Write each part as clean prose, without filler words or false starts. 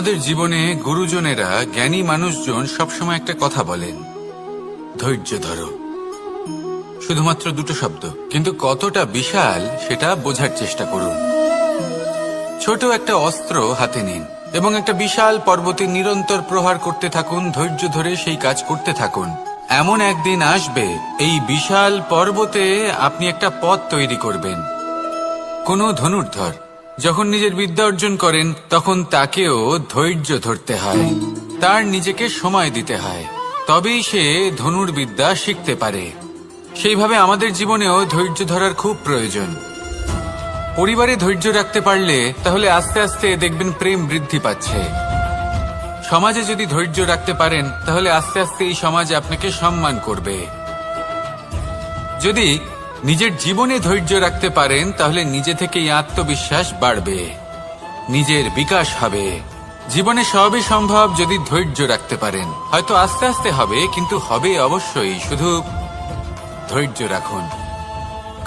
আমাদের জীবনে গুরুজনেরা, জ্ঞানী মানুষজন সবসময় একটা কথা বলেন, ধৈর্য ধরো। শুধুমাত্র দুটো শব্দ, কিন্তু কতটা বিশাল সেটা বোঝার চেষ্টা করুন। ছোট একটা অস্ত্র হাতে নিন এবং একটা বিশাল পর্বতে নিরন্তর প্রহার করতে থাকুন। ধৈর্য ধরে সেই কাজ করতে থাকুন। এমন একদিন আসবে, এই বিশাল পর্বতে আপনি একটা পথ তৈরি করবেন। কোনো ধনুর্ধর যখন নিজের বিদ্যা অর্জন করেন, তখন তাকেও ধৈর্য ধরতে হয়, তার নিজেকে সময় দিতে হয়, তবেই সে ধনুর্বিদ্যা শিখতে পারে। সেইভাবে আমাদের জীবনেও ধৈর্য ধরার খুব প্রয়োজন। পরিবারে ধৈর্য রাখতে পারলে তাহলে আস্তে আস্তে দেখবেন প্রেম বৃদ্ধি পাচ্ছে। সমাজে যদি ধৈর্য রাখতে পারেন তাহলে আস্তে আস্তে এই সমাজ আপনাকে সম্মান করবে। যদি নিজের জীবনে ধৈর্য রাখতে পারেন তাহলে নিজে থেকেই আত্মবিশ্বাস বাড়বে, নিজের বিকাশ হবে। জীবনে সবই সম্ভব যদি ধৈর্য রাখতে পারেন। হয়তো আস্তে আস্তে হবে, কিন্তু হবে অবশ্যই। শুধু ধৈর্য রাখুন,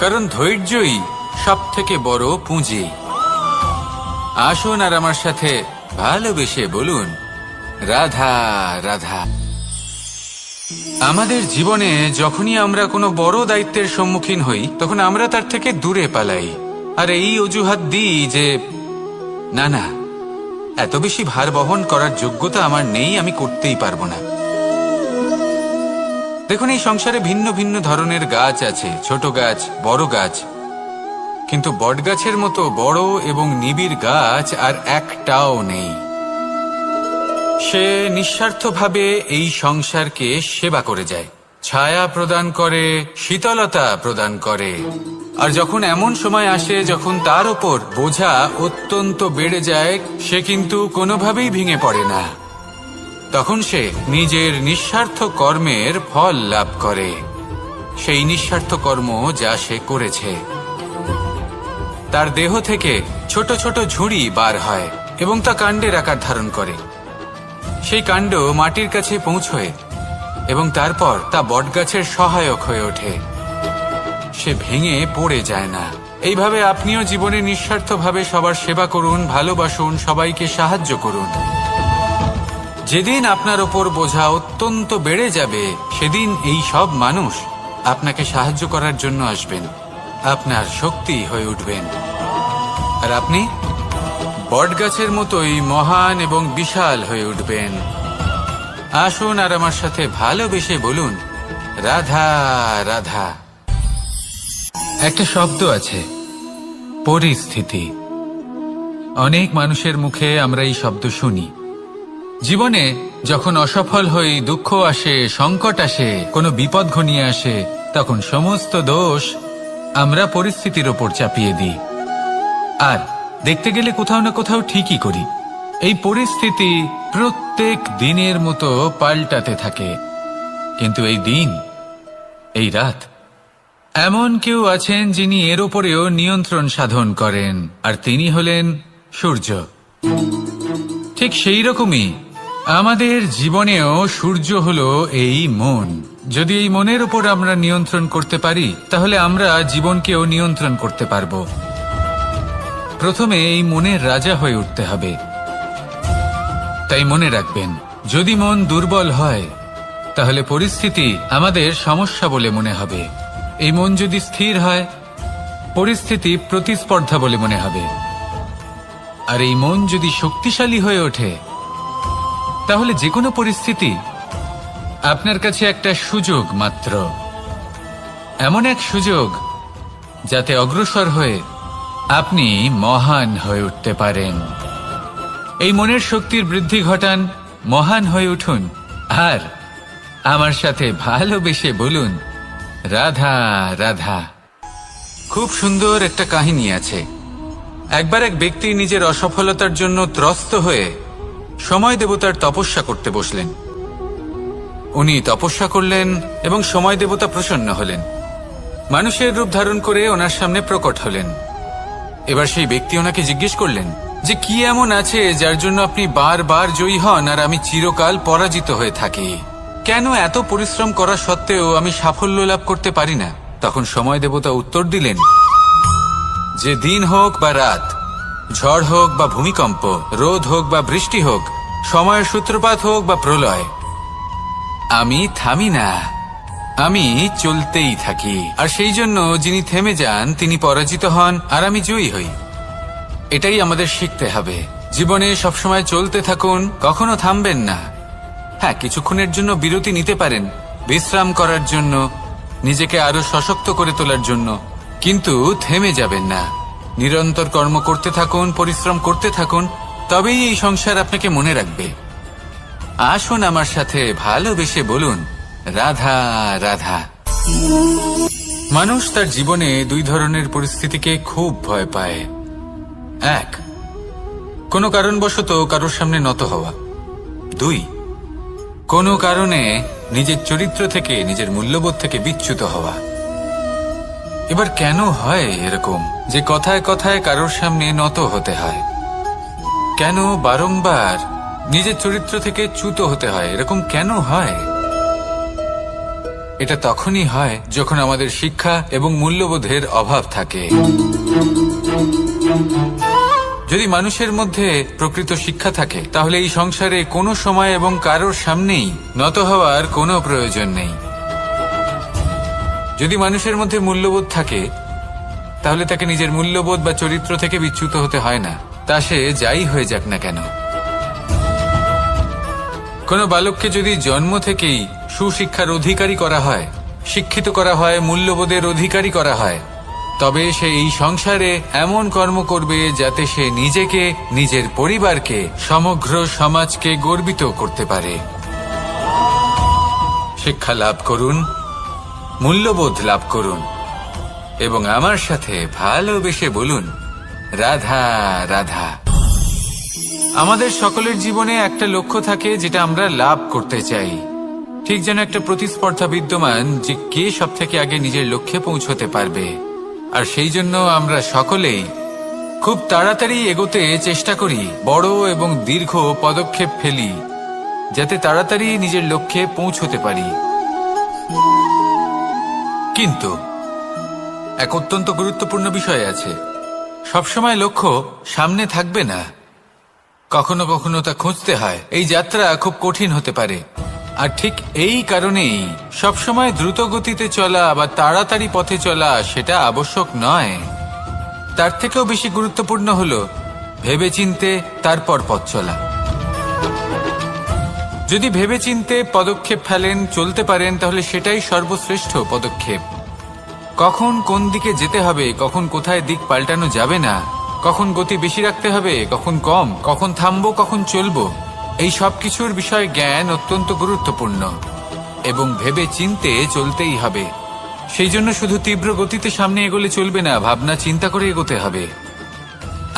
কারণ ধৈর্যই সব থেকে বড় পুঁজি। আসুন আর আমার সাথে ভালোবেসে বলুন, রাধা রাধা। আমাদের জীবনে যখনই আমরা কোনো বড় দায়িত্বের সম্মুখীন হই, তখন আমরা তার থেকে দূরে পালাই আর এই অজুহাত দিই যে না না, এত বেশি ভার বহন করার যোগ্যতা আমার নেই, আমি করতেই পারবো না। দেখুন, এই সংসারে ভিন্ন ভিন্ন ধরনের গাছ আছে, ছোট গাছ, বড় গাছ, কিন্তু বটগাছের মতো বড় এবং নিবিড় গাছ আর একটাও নেই। সে নিঃস্বার্থভাবে এই সংসারকে সেবা করে যায়, ছায়া প্রদান করে, শীতলতা প্রদান করে। আর যখন এমন সময় আসে যখন তার উপর বোঝা অত্যন্ত বেড়ে যায়, সে কিন্তু কোনোভাবেই ভেঙে পড়ে না। তখন সে নিজের নিঃস্বার্থ কর্মের ফল লাভ করে, সেই নিঃস্বার্থ কর্ম যা সে করেছে। তার দেহ থেকে ছোট ছোট ঝুড়ি বার হয় এবং তা কাণ্ডের আকার ধারণ করে। সেই কাণ্ড মাটির কাছে পৌঁছয় এবং তারপর তা বটগাছের সহায়ক হয়ে ওঠে। সে ভেঙে পড়ে যায় না। এইভাবে আপনিও জীবনে নিঃস্বার্থভাবে সবার সেবা করুন, ভালোবাসুন, সবাইকে সাহায্য করুন। যেদিন আপনার ওপর বোঝা অত্যন্ত বেড়ে যাবে, সেদিন এই সব মানুষ আপনাকে সাহায্য করার জন্য আসবেন, আপনার শক্তি হয়ে উঠবেন, আর আপনি বটগাছের মতোই মহান এবং বিশাল হয়ে উঠবেন। আসুন আর আমার সাথে ভালোবেসে বলুন, রাধা রাধা। একটা শব্দ আছে, পরিস্থিতি। অনেক মানুষের মুখে আমরা এই শব্দ শুনি। জীবনে যখন অসফল হই, দুঃখ আসে, সংকট আসে, কোনো বিপদ ঘনিয়ে আসে, তখন সমস্ত দোষ আমরা পরিস্থিতির ওপর চাপিয়ে দিই। আর দেখতে গেলে কোথাও না কোথাও ঠিকই করি। এই পরিস্থিতি প্রত্যেক দিনের মতো পাল্টাতে থাকে, কিন্তু এই দিন, এই রাত, এমন কেউ আছেন যিনি এর ওপরেও নিয়ন্ত্রণ সাধন করেন, আর তিনি হলেন সূর্য। ঠিক সেই রকমই আমাদের জীবনেও সূর্য হলো এই মন। যদি এই মনের উপর আমরা নিয়ন্ত্রণ করতে পারি, তাহলে আমরা জীবনকেও নিয়ন্ত্রণ করতে পারবো। প্রথমে এই মনের রাজা হয়ে উঠতে হবে। তাই মনে রাখবেন, যদি মন দুর্বল হয় তাহলে পরিস্থিতি আমাদের সমস্যা বলে মনে হবে। এই মন যদি স্থির হয়, পরিস্থিতি প্রতিস্পর্ধা বলে মনে হবে। আর এই মন যদি শক্তিশালী হয়ে ওঠে, তাহলে যে কোনো পরিস্থিতি আপনার কাছে একটা সুযোগ মাত্র, এমন এক সুযোগ যাতে অগ্রসর হয়ে আপনি মহান হয়ে উঠতে পারেন। এই মনের শক্তির বৃদ্ধি ঘটান, মহান হয়ে উঠুন, আর আমার সাথে ভালোবেসে বলুন, রাধা রাধা। খুব সুন্দর একটা কাহিনী আছে। একবার এক ব্যক্তি নিজের অসফলতার জন্য ত্রস্ত হয়ে সময় দেবতার তপস্যা করতে বসলেন। উনি তপস্যা করলেন এবং সময় দেবতা প্রসন্ন হলেন, মানুষের রূপ ধারণ করে ওনার সামনে প্রকট হলেন। এবার সেই ব্যক্তি ওনাকে জিজ্ঞেস করলেন যে কি এমন আছে যার জন্য আপনি বারবার জয়ী হন আর আমি চিরকাল পরাজিত হয়ে থাকি? কেন এত পরিশ্রম করা সত্ত্বেও আমি সাফল্য লাভ করতে পারি না? তখন সময় দেবতা উত্তর দিলেন যে দিন হোক বা রাত, ঝড় হোক বা ভূমিকম্প, রোদ হোক বা বৃষ্টি হোক, সময়ের সূত্রপাত হোক বা প্রলয়, আমি থামি না, আমি চলতেই থাকি। আর সেই জন্য যিনি থেমে যান তিনি পরাজিত হন, আর আমি জয়ী হই। এটাই আমাদের শিখতে হবে। জীবনে সবসময় চলতে থাকুন, কখনো থামবেন না। হ্যাঁ, কিছুক্ষণের জন্য বিরতি নিতে পারেন, বিশ্রাম করার জন্য, নিজেকে আরো সশক্ত করে তোলার জন্য, কিন্তু থেমে যাবেন না। নিরন্তর কর্ম করতে থাকুন, পরিশ্রম করতে থাকুন, তবেই এই সংসার আপনাকে মনে রাখবে। আসুন আমার সাথে ভালোবেসে বলুন, রাধা রাধা। মানুষ তার জীবনে দুই ধরনের পরিস্থিতিকে খুব ভয় পায়। এক, কোনো কারণবশত কারোর সামনে নত হওয়া। দুই, কোনো কারণে নিজের চরিত্র থেকে, নিজের মূল্যবোধ থেকে বিচ্যুত হওয়া। এবার কেন হয় এরকম যে কথায় কথায় কারোর সামনে নত হতে হয়? কেন বারংবার নিজের চরিত্র থেকে চ্যুত হতে হয়? এরকম কেন হয়? এটা তখনই হয় যখন আমাদের শিক্ষা এবং মূল্যবোধের অভাব থাকে। যদি মানুষের মধ্যে প্রকৃত শিক্ষা থাকে, তাহলে এই সংসারে কোনো সময় এবং কারোর সামনেই নত হওয়ার কোনো প্রয়োজন নেই। যদি মানুষের মধ্যে মূল্যবোধ থাকে, তাহলে তাকে নিজের মূল্যবোধ বা চরিত্র থেকে বিচ্যুত হতে হয় না, তা সে যাই হয়ে যাক না কেন। কোনো বালককে যদি জন্ম থেকেই সুশিক্ষার অধিকারী করা হয়, শিক্ষিত করা হয়, মূল্যবোধের অধিকারী করা হয়, তবে সে এই সংসারে এমন কর্ম করবে যাতে সে নিজেকে, নিজের পরিবারকে, সমগ্র সমাজকে গর্বিত করতে পারে। শিক্ষা লাভ করুন, মূল্যবোধ লাভ করুন, এবং আমার সাথে ভালোবেসে বলুন, রাধা রাধা। আমাদের সকলের জীবনে একটা লক্ষ্য থাকে যেটা আমরা লাভ করতে চাই। ঠিক যেন একটা প্রতিস্পর্ধা বিদ্যমান যে কে সব থেকে আগে নিজের লক্ষ্যে পৌঁছতে পারবে। আর সেই জন্য আমরা সকলেই খুব তাড়াতাড়ি এগোতে চেষ্টা করি, বড় এবং দীর্ঘ পদক্ষেপ ফেলি, যাতে তাড়াতাড়ি নিজের লক্ষ্যে পৌঁছতে পারি। কিন্তু এক অত্যন্ত গুরুত্বপূর্ণ বিষয় আছে, সবসময় লক্ষ্য সামনে থাকবে না, কখনো কখনো তা খুঁজতে হয়। এই যাত্রা খুব কঠিন হতে পারে, আর ঠিক এই কারণেই সবসময় দ্রুত গতিতে চলা বা তাড়াতাড়ি পথে চলা সেটা আবশ্যক নয়। তার থেকেও বেশি গুরুত্বপূর্ণ হলো ভেবেচিন্তে তারপর পথ চলা। যদি ভেবেচিন্তে পদক্ষেপ ফেলেন, চলতে পারেন, তাহলে সেটাই সর্বশ্রেষ্ঠ পদক্ষেপ। কখন কোন দিকে যেতে হবে, কখন কোথায় দিক পাল্টানো যাবে না, কখন গতি বেশি রাখতে হবে, কখন কম, কখন থামবো, কখন চলবো, এই সব কিছুর বিষয়ে জ্ঞান অত্যন্ত গুরুত্বপূর্ণ, এবং ভেবে চিন্তে চলতেই হবে। সেই জন্য শুধু তীব্র গতিতে সামনে এগোলে চলবে না, ভাবনা চিন্তা করে এগোতে হবে।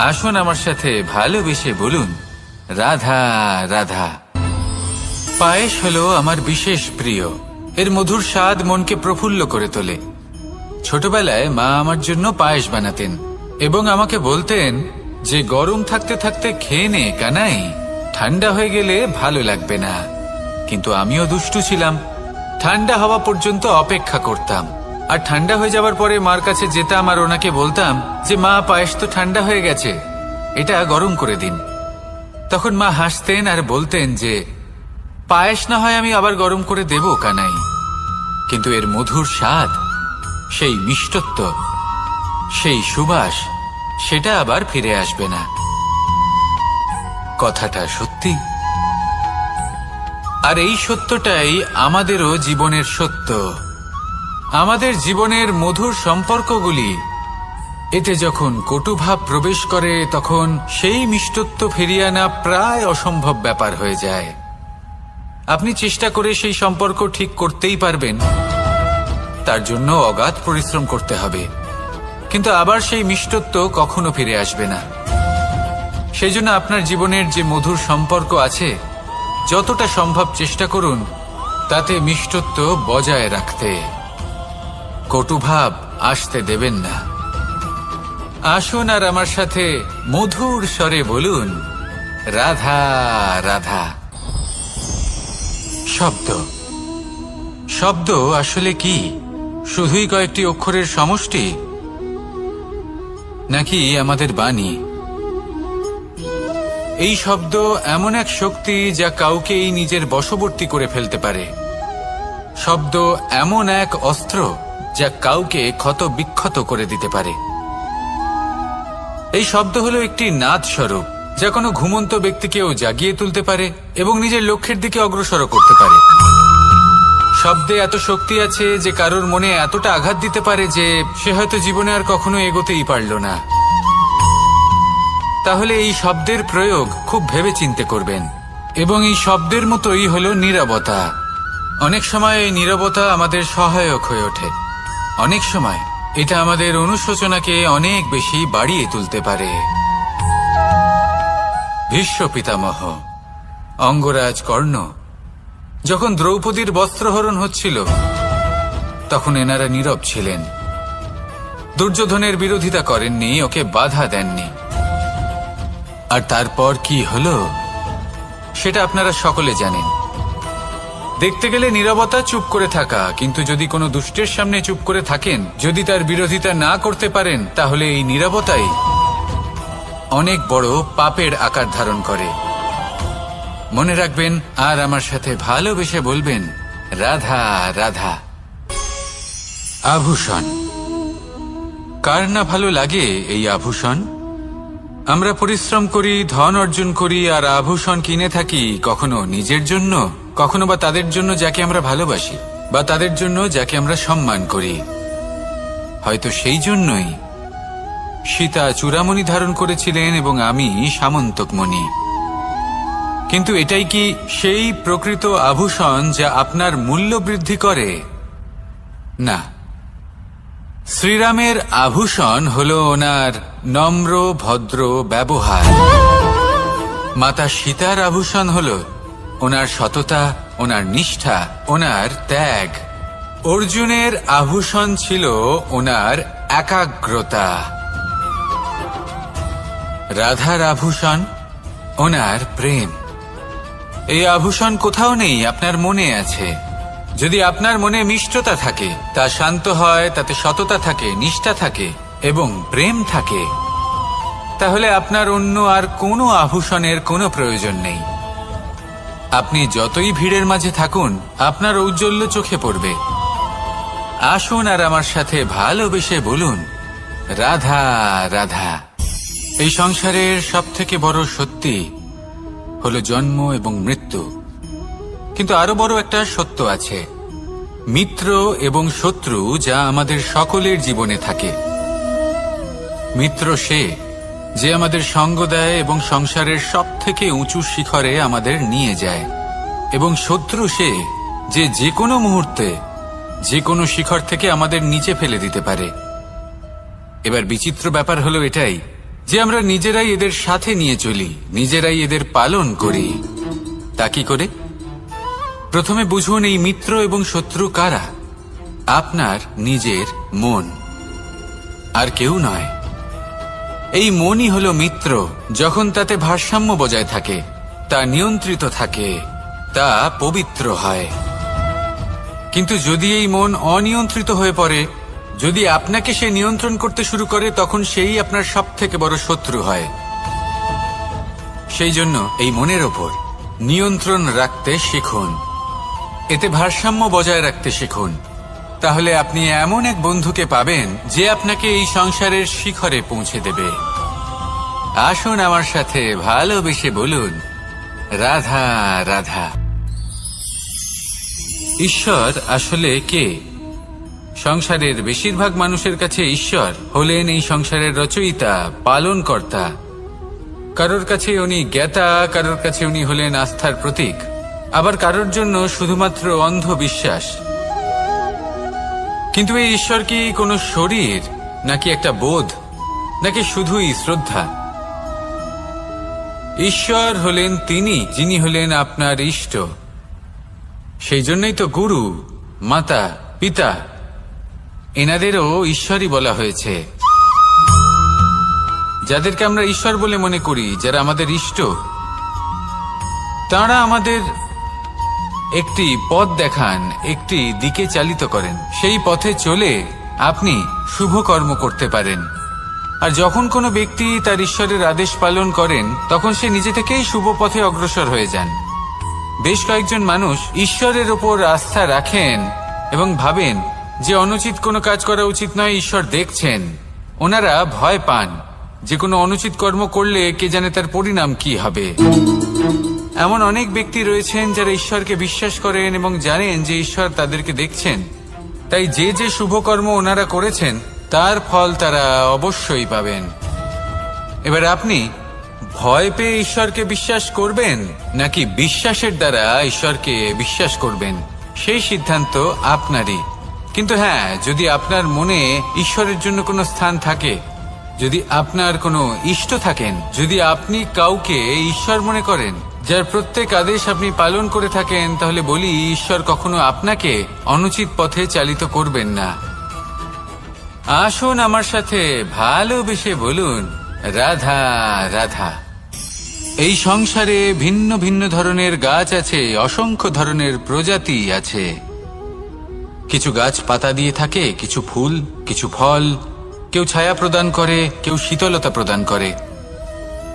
আসুন আমার সাথে ভালোবেসে বলুন, রাধা রাধা। পায়েস হলো আমার বিশেষ প্রিয়। এর মধুর স্বাদ মনকে প্রফুল্ল করে তোলে। ছোটবেলায় মা আমার জন্য পায়েস বানাতেন এবং আমাকে বলতেন যে গরম থাকতে থাকতে খেয়ে নে কানাই, ঠান্ডা হয়ে গেলে ভালো লাগবে না। কিন্তু আমিও দুষ্টু ছিলাম, ঠান্ডা হওয়া পর্যন্ত অপেক্ষা করতাম, আর ঠান্ডা হয়ে যাবার পরে মার কাছে যেতাম আর ওনাকে বলতাম যে মা, পায়েস তো ঠান্ডা হয়ে গেছে, এটা গরম করে দিন। তখন মা হাসতেন আর বলতেন যে পায়েস না হয় আমি আবার গরম করে দেব কানাই, কিন্তু এর মধুর স্বাদ, সেই মিষ্টত্ব, সেই সুবাস, সেটা আবার ফিরে আসবে না। কথাটা সত্যি, আর এই সত্যটাই আমাদেরও জীবনের সত্য। আমাদের জীবনের মধুর সম্পর্কগুলি, এতে যখন কটুভাব প্রবেশ করে তখন সেই মিষ্টত্ব ফিরিয়ে আনা প্রায় অসম্ভব ব্যাপার হয়ে যায়। আপনি চেষ্টা করে সেই সম্পর্ক ঠিক করতেই পারবেন, তার জন্য অগাধ পরিশ্রম করতে হবে, কিন্তু আবার সেই মিষ্টত্ব কখনো ফিরে আসবে না। সেই জন্য আপনার জীবনের যে মধুর সম্পর্ক আছে, যতটা সম্ভব চেষ্টা করুন তাতে মিষ্টত্ব বজায় রাখতে। কটুভাব আসতে দেবেন না। আসুন আর আমার সাথে মধুর স্বরে বলুন, রাধা রাধা। শব্দ, শব্দ আসলে কি? শুধুই কয়েকটি অক্ষরের সমষ্টি, নাকি আমাদের বাণী, এই শব্দ এমন এক শক্তি যা কাউকেই নিজের বশবর্তী করে ফেলতে পারে। শব্দ এমন এক অস্ত্র যা কাউকে ক্ষত বিক্ষত করে দিতে পারে। এই শব্দ হলো একটি নাদ স্বরূপ যা কোনো ঘুমন্ত ব্যক্তিকেও জাগিয়ে তুলতে পারে এবং নিজের লক্ষ্যের দিকে অগ্রসর করতে পারে। শব্দে এত শক্তি আছে যে কারোর মনে এতটা আঘাত দিতে পারে যে সে হয়তো জীবনে আর কখনো এগোতেই পারল না। তাহলে এই শব্দের প্রয়োগ খুব ভেবেচিন্তে করবেন। এবং এই শব্দের মতোই হলো নীরবতা। অনেক সময় এই নীরবতা আমাদের সহায়ক হয়ে ওঠে। অনেক সময় এটা আমাদের অনুশোচনাকে অনেক বেশি বাড়িয়ে তুলতে পারে। ভীষ্ম পিতামহ, অঙ্গরাজ কর্ণ যখন দ্রৌপদীর বস্ত্রহরণ হচ্ছিল তখন এনারা নীরব ছিলেন। দুর্যোধনের বিরোধিতা করেননি, ওকে বাধা দেননি। আর তারপর কি হলো সেটা আপনারা সকলে জানেন। দেখতে গেলে নীরবতা চুপ করে থাকা, কিন্তু যদি কোনো দুষ্টের সামনে চুপ করে থাকেন, যদি তার বিরোধিতা না করতে পারেন, তাহলে এই নীরবতাই অনেক বড় পাপের আকার ধারণ করে। মনে রাখবেন আর আমার সাথে ভালোবেসে বলবেন, রাধা রাধা। আভূষণ, কার না ভালো লাগে এই আভূষণ? আমরা পরিশ্রম করি, ধন অর্জন করি আর আভূষণ কিনে থাকি, কখনো নিজের জন্য, কখনো বা তাদের জন্য যাকে আমরা ভালোবাসি, বা তাদের জন্য যাকে আমরা সম্মান করি। হয়তো সেই জন্যই সীতা চূড়ামণি ধারণ করেছিলেন এবং আমি সামন্তকমণি। কিন্তু এটাই কি সেই প্রকৃত আভূষণ যা আপনার মূল্য বৃদ্ধি করে? না। শ্রীরামের আভূষণ হল ওনার নম্র ভদ্র ব্যবহার। মাতা সীতার আভূষণ হল ওনার সততা, ওনার নিষ্ঠা, ওনার ত্যাগ। অর্জুনের আভূষণ ছিল ওনার একাগ্রতা। রাধার আভূষণ ওনার প্রেম। এই আভূষণ কোথাও নেই, আপনার মনে আছে। যদি আপনার মনে মিষ্টতা থাকে, তা শান্ত হয়, তাতে সততা থাকে, নিষ্ঠা থাকে এবং প্রেম থাকে, তাহলে আপনার অন্য আর কোনো আভূষণের কোনো প্রয়োজন নেই। আপনি যতই ভিড়ের মাঝে থাকুন, আপনার ঔজ্জ্বল্য চোখে পড়বে। আসুন আর আমার সাথে ভালোবেসে বলুন, রাধা রাধা। এই সংসারের সবথেকে বড় সত্যি হলো জন্ম এবং মৃত্যু। কিন্তু আরো বড় একটা সত্য আছে, মিত্র এবং শত্রু, যা আমাদের সকলের জীবনে থাকে। মিত্র সে যে আমাদের সঙ্গ দেয় এবং সংসারের সবথেকে উঁচু শিখরে আমাদের নিয়ে যায়, এবং শত্রু সে যে যে কোনো মুহূর্তে যে কোনো শিখর থেকে আমাদের নিচে ফেলে দিতে পারে। এবার বিচিত্র ব্যাপার হলো এটাই যে আমরা নিজেরাই এদের সাথে নিয়ে চলি, নিজেরাই এদের পালন করি। তা কি করে? প্রথমে বুঝুন এই মিত্র এবং শত্রু কারা। আপনার নিজের মন, আর কেউ নয়। এই মনই হলো মিত্র যখন তাতে ভারসাম্য বজায় থাকে, তা নিয়ন্ত্রিত থাকে, তা পবিত্র হয়। কিন্তু যদি এই মন অনিয়ন্ত্রিত হয়ে পড়ে, যদি আপনাকে সে নিয়ন্ত্রণ করতে শুরু করে, তখন সেই আপনার সবথেকে বড় শত্রু হয়। সেই জন্য এই মনের ওপর নিয়ন্ত্রণ রাখতে শিখুন, এতে ভারসাম্য বজায় রাখতে শিখুন। তাহলে আপনি এমন এক বন্ধুকে পাবেন যে আপনাকে এই সংসারের শিখরে পৌঁছে দেবে। আসুন আমার সাথে ভালোবেসে বলুন, রাধা রাধা। ঈশ্বর আসলে কে? সংসারের বেশিরভাগ মানুষের কাছে ঈশ্বর হলেন এই সংসারের রচয়িতা, পালনকর্তা। কারোর কাছে উনি জ্ঞাতা, কারোর কাছে উনি হলেন আস্থার প্রতীক, আবার কারোর জন্য শুধুমাত্র অন্ধ বিশ্বাস। কিন্তু এই ঈশ্বর কি কোনো শরীর, নাকি একটা বোধ, নাকি শুধুই শ্রদ্ধা? ঈশ্বর হলেন তিনি যিনি হলেন আপনার ইষ্ট। সেই জন্যই তো গুরু, মাতা, পিতা এনাদেরও ঈশ্বরই বলা হয়েছে। যাদেরকে আমরা ঈশ্বর বলে মনে করি, যারা আমাদের ইষ্ট, তাঁরা আমাদের একটি পথ দেখান, একটি দিকে চালিত করেন। সেই পথে চলে আপনি শুভ কর্ম করতে পারেন। আর যখন কোনো ব্যক্তি তার ঈশ্বরের আদেশ পালন করেন তখন সে নিজে থেকেই শুভ পথে অগ্রসর হয়ে যান। বেশ কয়েকজন মানুষ ঈশ্বরের ওপর আস্থা রাখেন এবং ভাবেন যে অনুচিত কোনো কাজ করা উচিত নয়, ঈশ্বর দেখছেন। ওনারা ভয় পান যে কোনো অনুচিত কর্ম করলে কে জানে তার পরিণাম কি হবে। এমন অনেক ব্যক্তি রয়েছেন যারা ঈশ্বরকে বিশ্বাস করেন এবং জানেন যে ঈশ্বর তাদেরকে দেখছেন, তাই যে যে শুভকর্ম ওনারা করেছেন তার ফল তারা অবশ্যই পাবেন। এবার আপনি ভয় পেয়ে ঈশ্বরকে বিশ্বাস করবেন নাকি বিশ্বাসের দ্বারা ঈশ্বরকে বিশ্বাস করবেন, সেই সিদ্ধান্ত আপনারই। কিন্তু হ্যাঁ, যদি আপনার মনে ঈশ্বরের জন্য কোনো স্থান থাকে, যদি আপনার কোনো ইষ্ট থাকেন, যদি আপনি কাউকে ঈশ্বর মনে করেন যার প্রত্যেক আদেশ আপনি পালন করে থাকেন, তাহলে বলি ঈশ্বর কখনো আপনাকে অনুচিত পথে চালিত করবেন না। আসুন আমার সাথে ভালোবেসে বলুন, রাধা রাধা। এই সংসারে ভিন্ন ভিন্ন ধরনের গাছ আছে, অসংখ্য ধরনের প্রজাতি আছে। কিছু গাছ পাতা দিয়ে থাকে, কিছু ফুল, কিছু ফল। কেউ ছায়া প্রদান করে, কেউ শীতলতা প্রদান করে,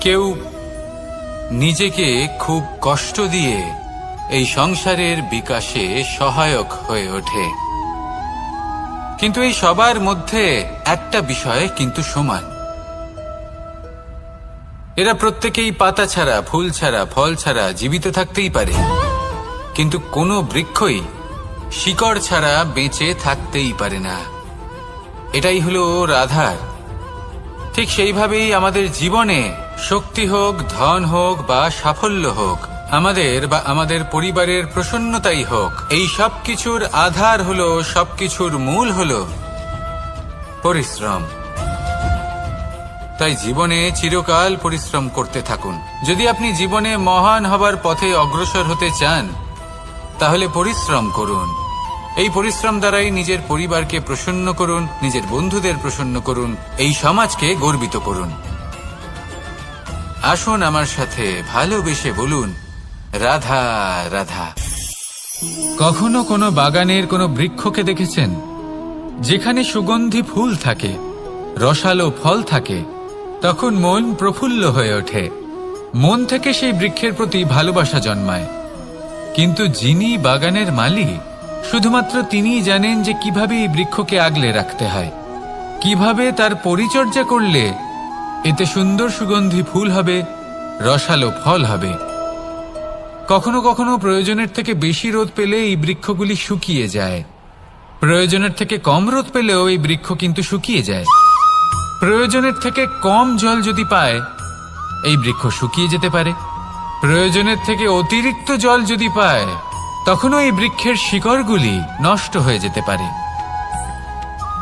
কেউ নিজেকে খুব কষ্ট দিয়ে এই সংসারের বিকাশে সহায়ক হয়ে ওঠে। কিন্তু এই সবার মধ্যে একটা বিষয় কিন্তু সমান, এরা প্রত্যেকেই পাতা ছাড়া, ফুল ছাড়া, ফল ছাড়া জীবিত থাকতেই পারে, কিন্তু কোনো বৃক্ষই শিকড় ছাড়া বেঁচে থাকতেই পারে না। এটাই হলো রাধার। ঠিক সেইভাবেই আমাদের জীবনে শক্তি হোক, ধন হোক বা সাফল্য হোক, আমাদের বা আমাদের পরিবারের প্রসন্নতাই হোক, এই সব কিছুর আধার হলো, সবকিছুর মূল হলো পরিশ্রম। তাই জীবনে চিরকাল পরিশ্রম করতে থাকুন। যদি আপনি জীবনে মহান হবার পথে অগ্রসর হতে চান, তাহলে পরিশ্রম করুন। এই পরিশ্রম দ্বারাই নিজের পরিবারকে প্রসন্ন করুন, নিজের বন্ধুদের প্রসন্ন করুন, এই সমাজকে গর্বিত করুন। আসুন আমার সাথে ভালোবেসে বলুন, রাধা রাধা। কখনো কোনো বাগানের কোনো বৃক্ষকে দেখেছেন যেখানে সুগন্ধি ফুল থাকে, রসালো ফল থাকে? তখন মন প্রফুল্ল হয়ে ওঠে, মন থেকে সেই বৃক্ষের প্রতি ভালোবাসা জন্মায়। কিন্তু যিনি বাগানের মালিক, শুধুমাত্র তিনিই জানেন যে কিভাবে এই বৃক্ষকে আগলে রাখতে হয়, কিভাবে তার পরিচর্যা করলে এতে সুন্দর সুগন্ধি ফুল হবে, রসালো ফল হবে। কখনো কখনো প্রয়োজনের থেকে বেশি রোদ পেলে এই বৃক্ষগুলি শুকিয়ে যায়, প্রয়োজনের থেকে কম রোদ পেলেও এই বৃক্ষ কিন্তু শুকিয়ে যায়। প্রয়োজনের থেকে কম জল যদি পায়, এই বৃক্ষ শুকিয়ে যেতে পারে। প্রয়োজনের থেকে অতিরিক্ত জল যদি পায়, তখনও এই বৃক্ষের শিকড়গুলি নষ্ট হয়ে যেতে পারে।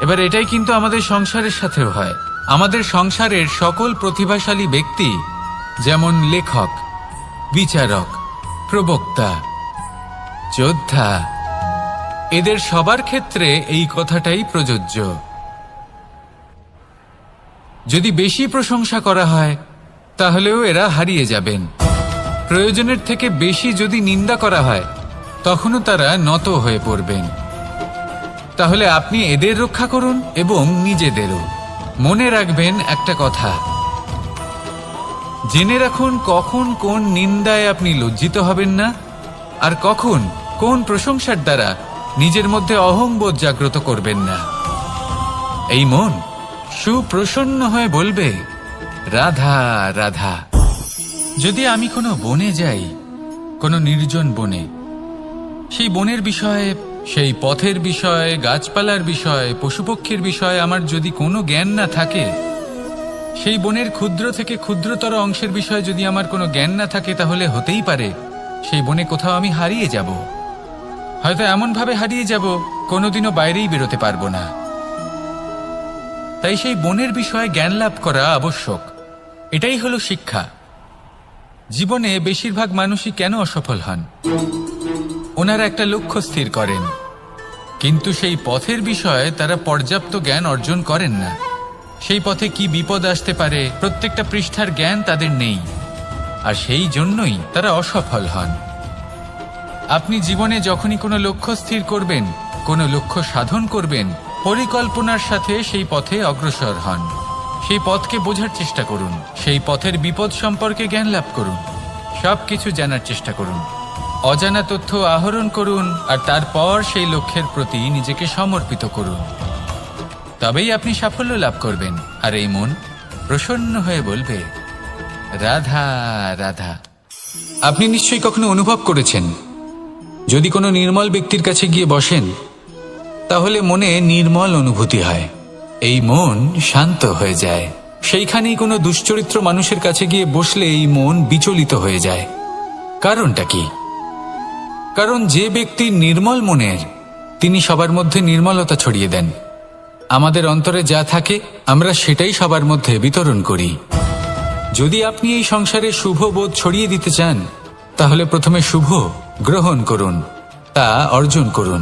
এবার এটাই কিন্তু আমাদের সংসারের সাথেও হয়। আমাদের সংসারের সকল প্রতিভাশালী ব্যক্তি, যেমন লেখক, বিচারক, প্রবক্তা, যোদ্ধা, এদের সবার ক্ষেত্রে এই কথাটাই প্রযোজ্য। যদি বেশি প্রশংসা করা হয়, তাহলেও এরা হারিয়ে যাবেন। প্রয়োজনের থেকে বেশি যদি নিন্দা করা হয়, তখনও তারা নত হয়ে পড়বেন। তাহলে আপনি এদের রক্ষা করুন এবং নিজেদেরও। মনে রাখবেন একটা কথা, জেনে রাখুন কখন কোন নিন্দায় আপনি লজ্জিত হবেন না, আর কখন কোন প্রশংসার দ্বারা নিজের মধ্যে অহংবোধ জাগ্রত করবেন না। এই মন সুপ্রসন্ন হয়ে বলবে, রাধা রাধা। যদি আমি কোনো বনে যাই, কোনো নির্জন বনে, সেই বনের বিষয়ে, সেই পথের বিষয়ে, গাছপালার বিষয়ে, পশুপক্ষীর বিষয়ে আমার যদি কোনো জ্ঞান না থাকে, সেই বনের ক্ষুদ্র থেকে ক্ষুদ্রতর অংশের বিষয়ে যদি আমার কোনো জ্ঞান না থাকে, তাহলে হতেই পারে সেই বনে কোথাও আমি হারিয়ে যাব। হয়তো এমনভাবে হারিয়ে যাব, কোনোদিনও বাইরেই বেরোতে পারবো না। তাই সেই বনের বিষয়ে জ্ঞান লাভ করা আবশ্যক। এটাই হলো শিক্ষা। জীবনে বেশিরভাগ মানুষই কেন অসফল হন? ওনারা একটা লক্ষ্য স্থির করেন, কিন্তু সেই পথের বিষয়ে তারা পর্যাপ্ত জ্ঞান অর্জন করেন না। সেই পথে কি বিপদ আসতে পারে প্রত্যেকটা পৃষ্ঠার জ্ঞান তাদের নেই, আর সেই জন্যই তারা অসফল হন। আপনি জীবনে যখনই কোনো লক্ষ্য স্থির করবেন, কোনো লক্ষ্য সাধন করবেন, পরিকল্পনার সাথে সেই পথে অগ্রসর হন। সেই পথকে বোঝার চেষ্টা করুন, সেই পথের বিপদ সম্পর্কে জ্ঞান লাভ করুন, সবকিছু জানার চেষ্টা করুন, অজানা তথ্য আহরণ করুন, আর তারপর সেই লক্ষ্যের প্রতি নিজেকে সমর্পিত করুন। তবেই আপনি সাফল্য লাভ করবেন, আর এই মন প্রসন্ন হয়ে বলবে, রাধা রাধা। আপনি নিশ্চয়ই কখনো অনুভব করেছেন, যদি কোনো নির্মল ব্যক্তির কাছে গিয়ে বসেন তাহলে মনে নির্মল অনুভূতি হয়, এই মন শান্ত হয়ে যায়। সেইখানেই কোনো দুশ্চরিত্র মানুষের কাছে গিয়ে বসলে এই মন বিচলিত হয়ে যায়। কারণটা কি? কারণ যে ব্যক্তি নির্মল মনের, তিনি সবার মধ্যে নির্মলতা ছড়িয়ে দেন। আমাদের অন্তরে যা থাকে আমরা সেটাই সবার মধ্যে বিতরণ করি। যদি আপনি এই সংসারে শুভ বোধ ছড়িয়ে দিতে চান, তাহলে প্রথমে শুভ গ্রহণ করুন, তা অর্জন করুন।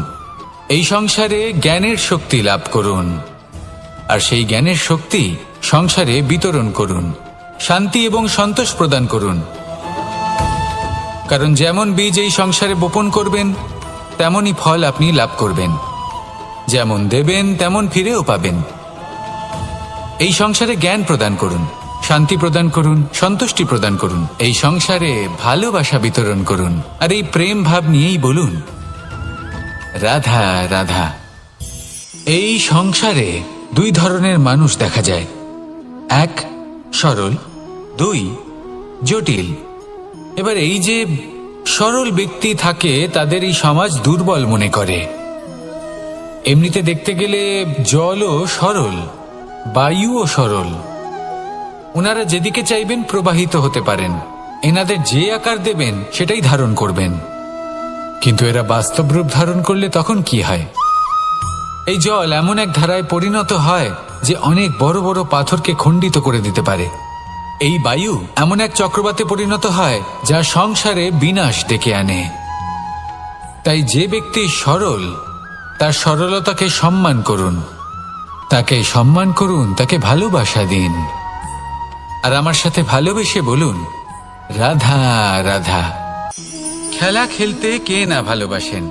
এই সংসারে জ্ঞানের শক্তি লাভ করুন, আর সেই জ্ঞানের শক্তি সংসারে বিতরণ করুন। শান্তি এবং সন্তোষ প্রদান করুন, কারণ যেমন বীজ এই সংসারে বপন করবেন তেমনই ফল আপনি লাভ করবেন। যেমন দেবেন তেমন ফিরেও পাবেন। এই সংসারে জ্ঞান প্রদান করুন, শান্তি প্রদান করুন, সন্তুষ্টি প্রদান করুন। এই সংসারে ভালোবাসা বিতরণ করুন, আর এই প্রেম ভাব নিয়েই বলুন, রাধা রাধা। এই সংসারে দুই ধরনের মানুষ দেখা যায়, এক সরল, দুই জটিল। এবার এই যে সরল ব্যক্তি থাকে তাদের এই সমাজ দুর্বল মনে করে। এমনিতে দেখতে গেলে জলও সরল, বায়ুও সরল। ওনারা যেদিকে চাইবেন প্রবাহিত হতে পারেন, এনাদের যে আকার দেবেন সেটাই ধারণ করবেন। কিন্তু এরা বাস্তব রূপ ধারণ করলে তখন কি হয়? এই জল এমন এক ধারায় পরিণত হয় যে অনেক বড় বড় পাথরকে খণ্ডিত করে দিতে পারে। এই বায়ু এমন এক চক্রবাতে পরিণত হয় যা সংসারে বিনাশ ডেকে আনে। তাই যে ব্যক্তি সরল, তার সরলতাকে সম্মান করুন, তাকে সম্মান করুন, তাকে ভালোবাসা দিন। আর আমার সাথে ভালোবেসে বলুন, রাধা রাধা। খেলা খেলতে কে না ভালোবাসেন?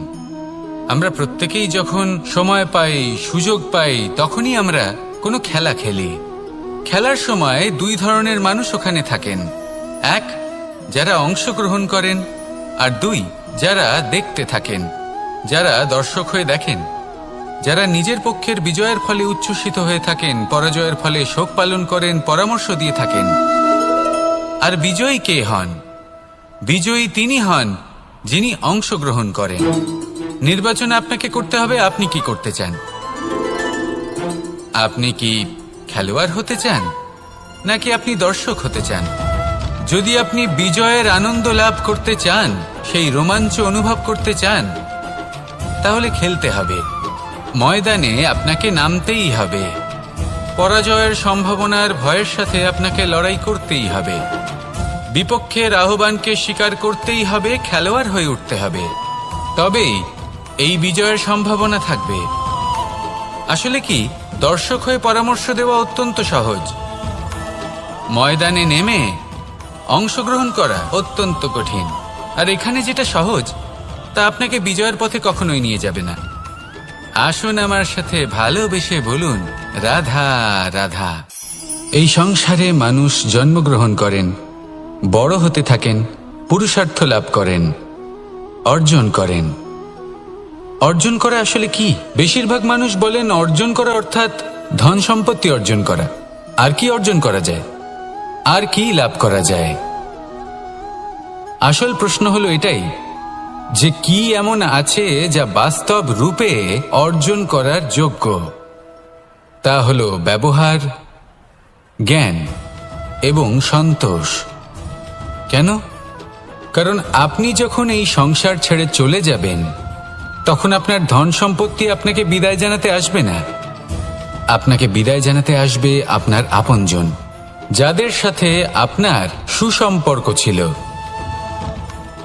আমরা প্রত্যেকেই যখন সময় পাই, সুযোগ পাই, তখনই আমরা কোনো খেলা খেলি। খেলার সময় দুই ধরনের মানুষ ওখানে থাকেন, এক যারা অংশগ্রহণ করেন, আর দুই যারা দেখতে থাকেন, যারা দর্শক হয়ে দেখেন, যারা নিজের পক্ষের বিজয়ের ফলে উচ্ছ্বসিত হয়ে থাকেন, পরাজয়ের ফলে শোক পালন করেন, পরামর্শ দিয়ে থাকেন। আর বিজয়ী কে হন? বিজয়ী তিনি হন যিনি অংশগ্রহণ করেন। নির্বাচন আপনাকে করতে হবে, আপনি কি করতে চান? আপনি কি খেলোয়াড় হতে চান, নাকি আপনি দর্শক হতে চান? যদি আপনি বিজয়ের আনন্দ লাভ করতে চান, সেই রোমাঞ্চ অনুভব করতে চান, তাহলে খেলতে হবে। ময়দানে আপনাকে নামতেই হবে। পরাজয়ের সম্ভাবনার ভয়ের সাথে আপনাকে লড়াই করতেই হবে। বিপক্ষের আহ্বানকে স্বীকার করতেই হবে, খেলোয়াড় হয়ে উঠতে হবে। তবেই এই বিজয়ের সম্ভাবনা থাকবে। আসলে কি, দর্শক হয়ে পরামর্শ দেওয়া অত্যন্ত সহজ, ময়দানে নেমে অংশগ্রহণ করা অত্যন্ত কঠিন। আর এখানে যেটা সহজ, তা আপনাকে বিজয়ের পথে কখনোই নিয়ে যাবে না। আসুন আমার সাথে ভালোবেসে বলুন, রাধা রাধা। এই সংসারে মানুষ জন্মগ্রহণ করেন, বড় হতে থাকেন, পুরুষার্থ লাভ করেন, অর্জন করেন। অর্জন করা আসলে কি? বেশিরভাগ মানুষ বলেন অর্জন করা অর্থাৎ ধন সম্পত্তি অর্জন করা। আর কি অর্জন করা যায়? আর কি লাভ করা যায়? আসল প্রশ্ন হলো এটাই যে কি এমন আছে যা বাস্তব রূপে অর্জন করার যোগ্য। তা হলো ব্যবহার, জ্ঞান এবং সন্তোষ। কেন? কারণ আপনি যখন এই সংসার ছেড়ে চলে যাবেন, তখন আপনার ধন সম্পত্তি আপনাকে বিদায় জানাতে আসবে না। আপনাকে বিদায় জানাতে আসবে আপনার আপনজন, যাদের সাথে আপনার সুসম্পর্ক ছিল।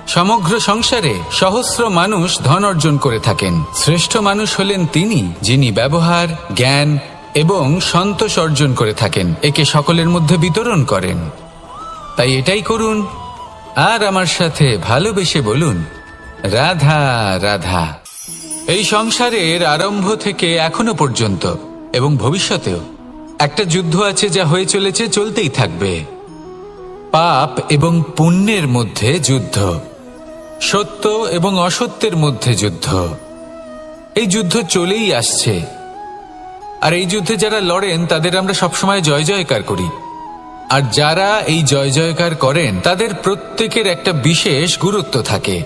সমগ্র সংসারে সহস্র মানুষ ধন অর্জন করে থাকেন। শ্রেষ্ঠ মানুষ হলেন তিনি যিনি ব্যবহার, জ্ঞান এবং সন্তোষ অর্জন করে থাকেন, একে সকলের মধ্যে বিতরণ করেন। তাই এটাই করুন, আর আমার সাথে ভালোবেসে বলুন, রাধা রাধা। এই সংসারের আরম্ভ থেকে এখনো পর্যন্ত এবং ভবিষ্যতেও একটা যুদ্ধ আছে যা হয়ে চলেছে, চলতেই থাকবে। পাপ এবং পুণ্যের মধ্যে যুদ্ধ, সত্য এবং অসত্যের মধ্যে যুদ্ধ। এই যুদ্ধ চলেই আসছে, আর এই যুদ্ধে যারা লড়েন তাদের আমরা সবসময় জয় জয়কার করি। আর যারা এই জয় জয়কার করেন তাদের প্রত্যেকের একটা বিশেষ গুরুত্ব থাকে।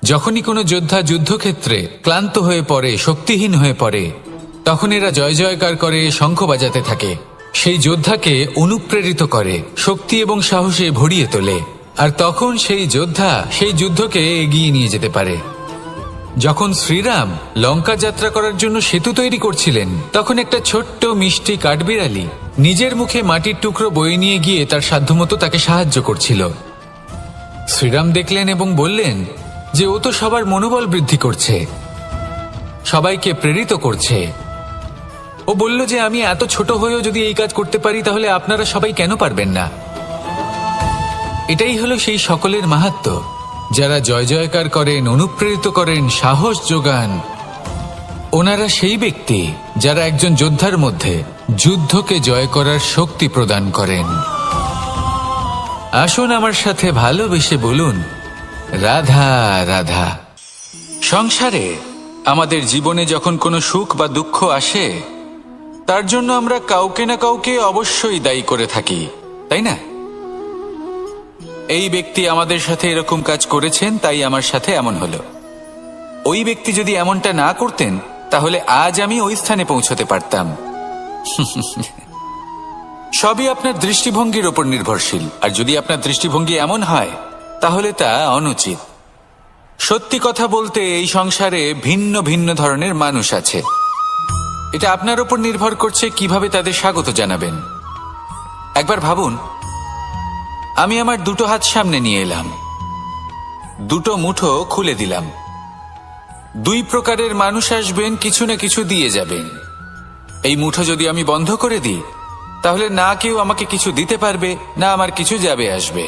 যখনই কোনো যোদ্ধা যুদ্ধক্ষেত্রে ক্লান্ত হয়ে পড়ে, শক্তিহীন হয়ে পড়ে, তখন এরা জয় জয়কার করে, শঙ্খ বাজাতে থাকে। সেই যোদ্ধাকে অনুপ্রেরিত করে, শক্তি এবং সাহসে ভরিয়ে তোলে, আর তখন সেই যোদ্ধা সেই যুদ্ধকে এগিয়ে নিয়ে যেতে পারে। যখন শ্রীরাম লঙ্কা যাত্রা করার জন্য সেতু তৈরি করছিলেন, তখন একটা ছোট্ট মিষ্টি কাঠবিড়ালি নিজের মুখে মাটির টুকরো বয়ে নিয়ে গিয়ে তার সাধ্যমতো তাকে সাহায্য করছিল। শ্রীরাম দেখলেন এবং বললেন যে ও তো সবার মনোবল বৃদ্ধি করছে, সবাইকে প্রেরিত করছে। ও বলল যে আমি এত ছোট হয়েও যদি এই কাজ করতে পারি, তাহলে আপনারা সবাই কেন পারবেন না? এটাই হলো সেই সকলের মাহাত্ম্য, যারা জয় জয়কার করেন, অনুপ্রেরিত করেন, সাহস যোগান। ওনারা সেই ব্যক্তি যারা একজন যোদ্ধার মধ্যে যুদ্ধকে জয় করার শক্তি প্রদান করেন। আসুন আমার সাথে ভালোবেসে বলুন, রাধা রাধা। সংসারে আমাদের জীবনে যখন কোনো সুখ বা দুঃখ আসে, তার জন্য আমরা কাউকে না কাউকে অবশ্যই দায়ী করে থাকি, তাই না? এই ব্যক্তি আমাদের সাথে এরকম কাজ করেছেন, তাই আমার সাথে এমন হলো। ওই ব্যক্তি যদি এমনটা না করতেন, তাহলে আজ আমি ওই স্থানে পৌঁছতে পারতাম। সবই আপনার দৃষ্টিভঙ্গির ওপর নির্ভরশীল, আর যদি আপনার দৃষ্টিভঙ্গি এমন হয়, তাহলে তা অনুচিত। সত্যি কথা বলতে এই সংসারে ভিন্ন ভিন্ন ধরনের মানুষ আছে। এটা আপনার ওপর নির্ভর করছে কিভাবে তাদের স্বাগত জানাবেন। একবার ভাবুন, আমি আমার দুটো হাত সামনে নিয়ে এলাম, দুটো মুঠো খুলে দিলাম। দুই প্রকারের মানুষ আসবেন, কিছু না কিছু দিয়ে যাবেন। এই মুঠো যদি আমি বন্ধ করে দিই, তাহলে না কেউ আমাকে কিছু দিতে পারবে, না আমার কিছু যাবে আসবে।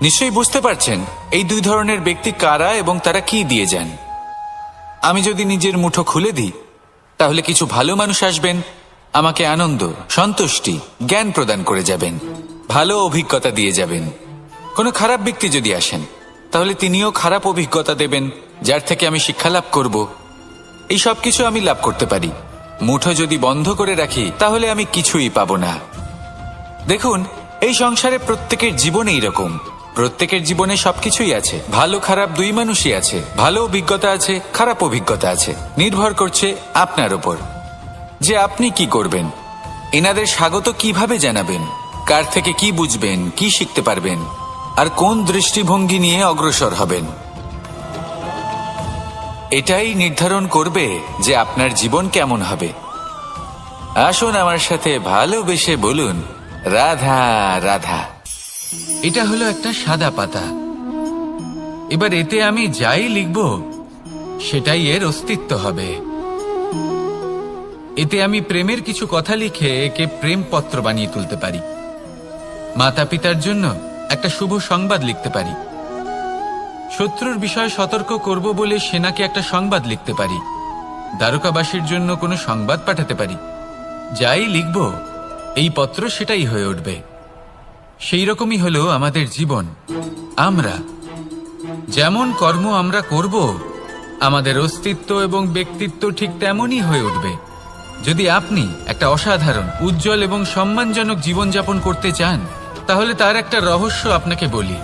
নিশ্চয়ই বুঝতে পারছেন এই দুই ধরনের ব্যক্তি কারা এবং তারা কি দিয়ে যান। আমি যদি নিজের মুঠো খুলে দিই, তাহলে কিছু ভালো মানুষ আসবেন, আমাকে আনন্দ, সন্তুষ্টি, জ্ঞান প্রদান করে যাবেন, ভালো অভিজ্ঞতা দিয়ে যাবেন। কোনো খারাপ ব্যক্তি যদি আসেন, তাহলে তিনিও খারাপ অভিজ্ঞতা দেবেন, যার থেকে আমি শিক্ষা লাভ করব। এই সব কিছু আমি লাভ করতে পারি। মুঠো যদি বন্ধ করে রাখি, তাহলে আমি কিছুই পাবো না। দেখুন, এই সংসারে প্রত্যেকের জীবনে এইরকম, প্রত্যেকের জীবনে সবকিছুই আছে, ভালো খারাপ দুই মানুষই আছে, ভালো অভিজ্ঞতা আছে, খারাপ অভিজ্ঞতা আছে। নির্ভর করছে আপনার ওপর যে আপনি কি করবেন, এনাদের স্বাগত কিভাবে জানাবেন, কার থেকে কি বুঝবেন, কি শিখতে পারবেন, আর কোন দৃষ্টিভঙ্গি নিয়ে অগ্রসর হবেন। এটাই নির্ধারণ করবে যে আপনার জীবন কেমন হবে। আসুন আমার সাথে ভালোবেসে বলুন, রাধা রাধা। এটা হলো একটা সাদা পাতা। এবার এতে আমি যাই লিখব, সেটাই এর অস্তিত্ব হবে। এতে আমি প্রেমের কিছু কথা লিখে একে প্রেমপত্র বানিয়ে তুলতে পারি। মাতা পিতার জন্য একটা শুভ সংবাদ লিখতে পারি। শত্রুর বিষয়ে সতর্ক করব বলে সেনাকে একটা সংবাদ লিখতে পারি। দ্বারকাবাসীর জন্য কোনো সংবাদ পাঠাতে পারি। যাই লিখব, এই পত্র সেটাই হয়ে উঠবে। সেই রকমই হলো আমাদের জীবন। আমরা যেমন কর্ম আমরা করব, আমাদের অস্তিত্ব এবং ব্যক্তিত্ব ঠিক তেমনই হয়ে উঠবে। যদি আপনি একটা অসাধারণ, উজ্জ্বল এবং সম্মানজনক জীবনযাপন করতে চান, তাহলে তার একটা রহস্য আপনাকে বলি।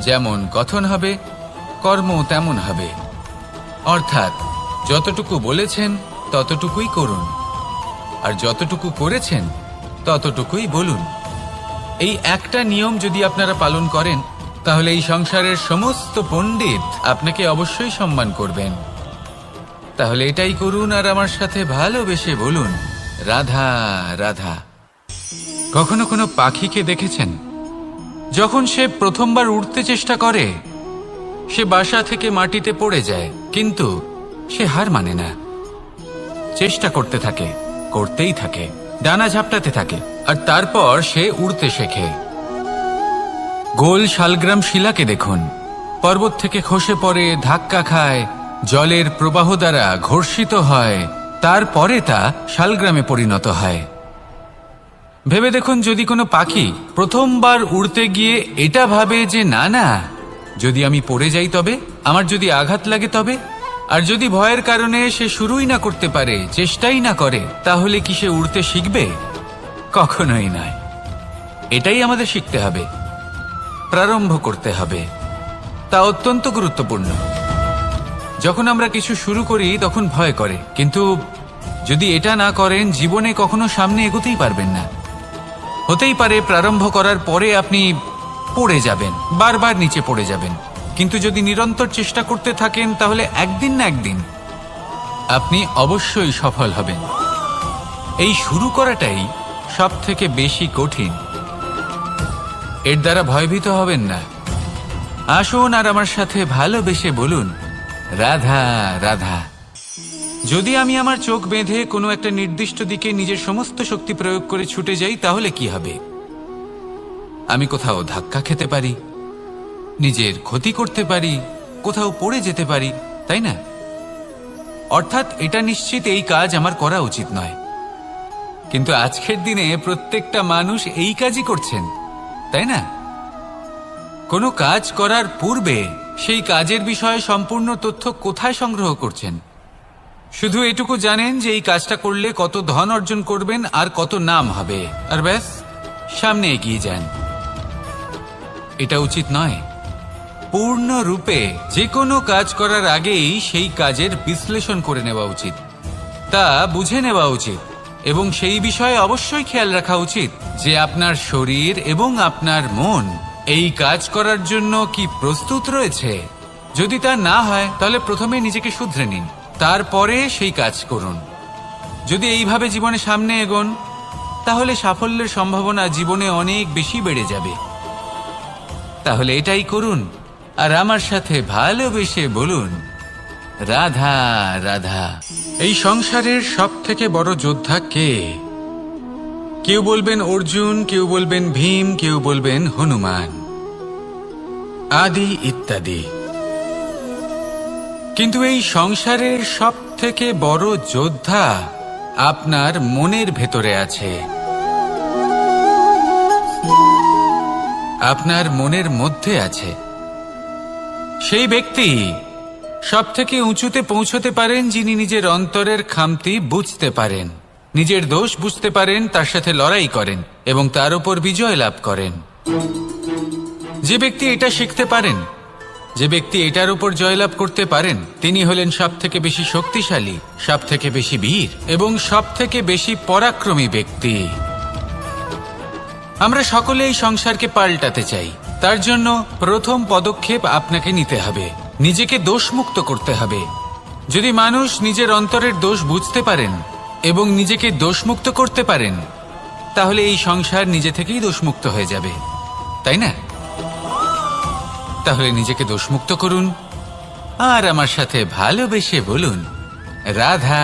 যেমন কথন হবে, কর্ম তেমন হবে। অর্থাৎ যতটুকু বলেছেন ততটুকুই করুন, আর যতটুকু করেছেন ততটুকুই বলুন। এই একটা নিয়ম যদি আপনারা পালন করেন, তাহলে এই সংসারের সমস্ত পণ্ডিত আপনাকে অবশ্যই সম্মান করবেন। তাহলে এটাই করুন, আর আমার সাথে ভালোবেসে বলুন, রাধা রাধা। কখনো কোনো পাখিকে দেখেছেন? যখন সে প্রথমবার উড়তে চেষ্টা করে, সে বাসা থেকে মাটিতে পড়ে যায়, কিন্তু সে হার মানে না। চেষ্টা করতে থাকে, করতেই থাকে, ডানা ঝাপটাতে থাকে, আর তারপর সে উড়তে শেখে। গোল শালগ্রাম শিলাকে দেখুন, পর্বত থেকে খসে পড়ে, ধাক্কা খায়, জলের প্রবাহ দ্বারা ঘর্ষিত হয়, তারপরে তা শালগ্রামে পরিণত হয়। ভেবে দেখুন, যদি কোনো পাখি প্রথমবার উড়তে গিয়ে এটা ভাবে যে না না, যদি আমি পড়ে যাই তবে, আমার যদি আঘাত লাগে তবে, আর যদি ভয়ের কারণে সে শুরুই না করতে পারে, চেষ্টাই না করে, তাহলে কি সে উড়তে শিখবে? কখনোই নয়। এটাই আমাদের শিখতে হবে, প্রারম্ভ করতে হবে। তা অত্যন্ত গুরুত্বপূর্ণ। যখন আমরা কিছু শুরু করি তখন ভয় করে, কিন্তু যদি এটা না করেন জীবনে কখনো সামনে এগোতেই পারবেন না। হতেই পারে প্রারম্ভ করার পরে আপনি পড়ে যাবেন, বারবার নিচে পড়ে যাবেন, কিন্তু যদি নিরন্তর চেষ্টা করতে থাকেন তাহলে একদিন না একদিন আপনি অবশ্যই সফল হবেন। এই শুরু করাটাই সব থেকে বেশি কঠিন। এর দ্বারা ভয়ভীত হবেন না। আসুন আর আমার সাথে ভালোবেসে বলুন, রাধা রাধা। যদি আমি আমার চোখ বেঁধে কোনো একটা নির্দিষ্ট দিকে নিজের সমস্ত শক্তি প্রয়োগ করে ছুটে যাই, তাহলে কি হবে? আমি কোথাও ধাক্কা খেতে পারি, নিজের ক্ষতি করতে পারি, কোথাও পড়ে যেতে পারি, তাই না? অর্থাৎ এটা নিশ্চিত এই কাজ আমার করা উচিত নয়। কিন্তু আজকের দিনে প্রত্যেকটা মানুষ এই কাজই করছেন, তাই না? কোনো কাজ করার পূর্বে সেই কাজের বিষয়ে সম্পূর্ণ তথ্য কোথায় সংগ্রহ করছেন? শুধু এটুকু জানেন যে এই কাজটা করলে কত ধন অর্জন করবেন আর কত নাম হবে, আর ব্যাস সামনে এগিয়ে যান। এটা উচিত নয়। পূর্ণরূপে যে কোনো কাজ করার আগেই সেই কাজের বিশ্লেষণ করে নেওয়া উচিত, তা বুঝে নেওয়া উচিত, এবং সেই বিষয়ে অবশ্যই খেয়াল রাখা উচিত যে আপনার শরীর এবং আপনার মন এই কাজ করার জন্য কি প্রস্তুত রয়েছে। যদি তা না হয় তাহলে প্রথমে নিজেকে শুধরে নিন, তারপরে সেই কাজ করুন। যদি এইভাবে জীবনে সামনে এগোন তাহলে সাফল্যের সম্ভাবনা জীবনে অনেক বেশি বেড়ে যাবে। তাহলে এটাই করুন আর আমার সাথে ভালোবেসে বলুন, রাধা রাধা। এই সংসারের সব থেকে বড় যোদ্ধা কে? কেউ বলবেন অর্জুন, কেউ বলবেন ভীম, কেউ বলবেন হনুমান, আদি ইত্যাদি। কিন্তু এই সংসারের সব থেকে বড় যোদ্ধা আপনার মনের ভেতরে আছে, আপনার মনের মধ্যে আছে। সেই ব্যক্তি সব থেকে উঁচুতে পৌঁছতে পারেন যিনি নিজের অন্তরের খামতি বুঝতে পারেন, নিজের দোষ বুঝতে পারেন, তার সাথে লড়াই করেন এবং তার উপর বিজয় লাভ করেন। যে ব্যক্তি এটা শিখতে পারেন, যে ব্যক্তি এটার উপর জয়লাভ করতে পারেন, তিনি হলেন সব থেকে বেশি শক্তিশালী, সব থেকে বেশি বীর এবং সব থেকে বেশি পরাক্রমী ব্যক্তি। আমরা সকলে এই সংসারকে পাল্টাতে চাই। তার জন্য প্রথম পদক্ষেপ আপনাকে নিতে হবে, নিজেকে দোষমুক্ত করতে হবে। যদি মানুষ নিজের অন্তরের দোষ বুঝতে পারেন এবং নিজেকে দোষমুক্ত করতে পারেন, তাহলে এই সংসার নিজে থেকেই দোষমুক্ত হয়ে যাবে, তাই না? তাহলে নিজেকে দোষমুক্ত করুন আর আমার সাথে ভালোবেসে বলুন, রাধা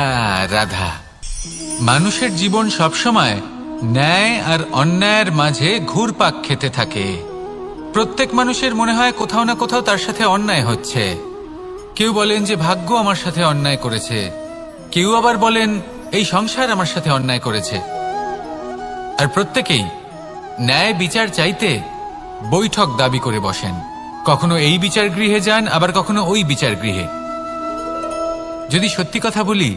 রাধা। মানুষের জীবন সবসময় ন্যায় আর অন্যায়ের মাঝে ঘুরপাক খেতে থাকে। প্রত্যেক মানুষের মনে হয় কোথাও না কোথাও তার সাথে অন্যায় হচ্ছে। কেউ বলেন যে ভাগ্য আমার সাথে অন্যায় করেছে, কেউ আবার বলেন এই সংসার আমার সাথে অন্যায় করেছে। আর প্রত্যেকেই ন্যায় বিচার চাইতে বৈঠক দাবি করে বসেন। কখনো এই বিচার গৃহে যান, আবার কখনো ওই বিচার গৃহে। যদি সত্যি কথা বলি,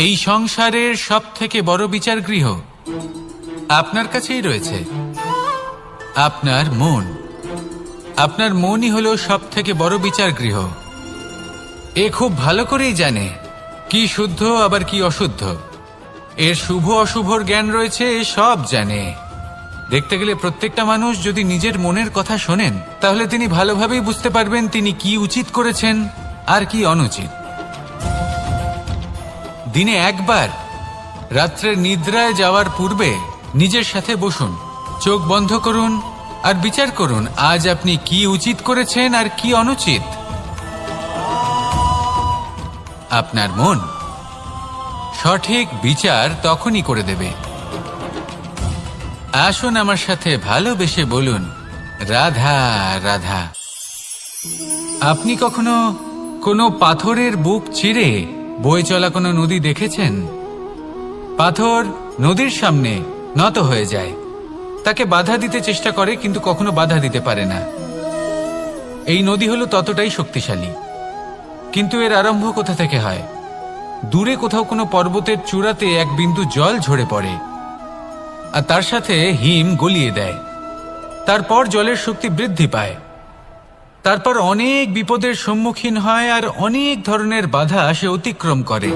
এই সংসারের সব থেকে বড় বিচার গৃহ আপনার কাছেই রয়েছে, আপনার মন। আপনার মনই হলো সব থেকে বড় বিচার গৃহ। এ খুব ভালো করেই জানে কি শুদ্ধ আবার কি অশুদ্ধ, এর শুভ অশুভর জ্ঞান রয়েছে, এ সব জানে। দেখতে গেলে প্রত্যেকটা মানুষ যদি নিজের মনের কথা শোনেন, তাহলে তিনি ভালোভাবেই বুঝতে পারবেন তিনি কি উচিত করেছেন আর কি অনুচিত। দিনে একবার রাত্রের নিদ্রায় যাওয়ার পূর্বে নিজের সাথে বসুন, চোখ বন্ধ করুন আর বিচার করুন আজ আপনি কি উচিত করেছেন আর কি অনুচিত। আপনার মন সঠিক বিচার তখনই করে দেবে। আসুন আমার সাথে ভালোবেসে বলুন, রাধা রাধা। আপনি কখনো কোনো পাথরের বুক চিরে বয়ে চলা কোনো নদী দেখেছেন? পাথর নদীর সামনে নত হয়ে যায়, তাকে বাধা দিতে চেষ্টা করে কিন্তু কখনো বাধা দিতে পারে না। এই নদী হলো ততটাই শক্তিশালী, কিন্তু এর আরম্ভ কোথা থেকে হয়? দূরে কোথাও কোনো পর্বতের চূড়াতে এক বিন্দু জল ঝরে পড়ে আর তার সাথে হিম গলিয়ে দেয়। তারপর জলের শক্তি বৃদ্ধি পায়, তারপর অনেক বিপদের সম্মুখীন হয় আর অনেক ধরনের বাধা সে অতিক্রম করে।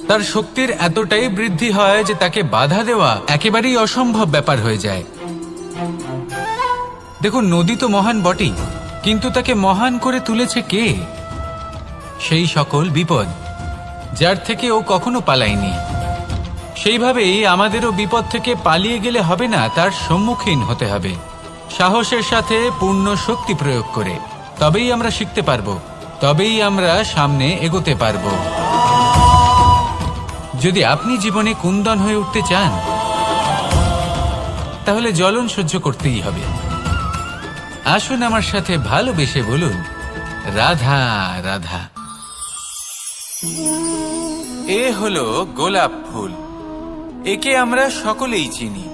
তার শক্তির এতটাই বৃদ্ধি হয় যে তাকে বাধা দেওয়া একেবারেই অসম্ভব ব্যাপার হয়ে যায়। দেখুন, নদী তো মহান বটেই, কিন্তু তাকে মহান করে তুলেছে কে? সেই সকল বিপদ যার থেকে ও কখনো পালায়নি। সেইভাবেই আমাদেরও বিপদ থেকে পালিয়ে গেলে হবে না, তার সম্মুখীন হতে হবে সাহসের সাথে, পূর্ণ শক্তি প্রয়োগ করে। তবেই আমরা শিখতে পারবো, তবেই আমরা সামনে এগোতে পারবো। যদি আপনি জীবনে কুন্দন হয়ে উঠতে চান, তাহলে জ্বলন সহ্য করতেই হবে। আসুন আমার সাথে ভালোবেসে বলুন, রাধা রাধা। এ হলো গোলাপ ফুল। একে আমরা সকলেই চিনি।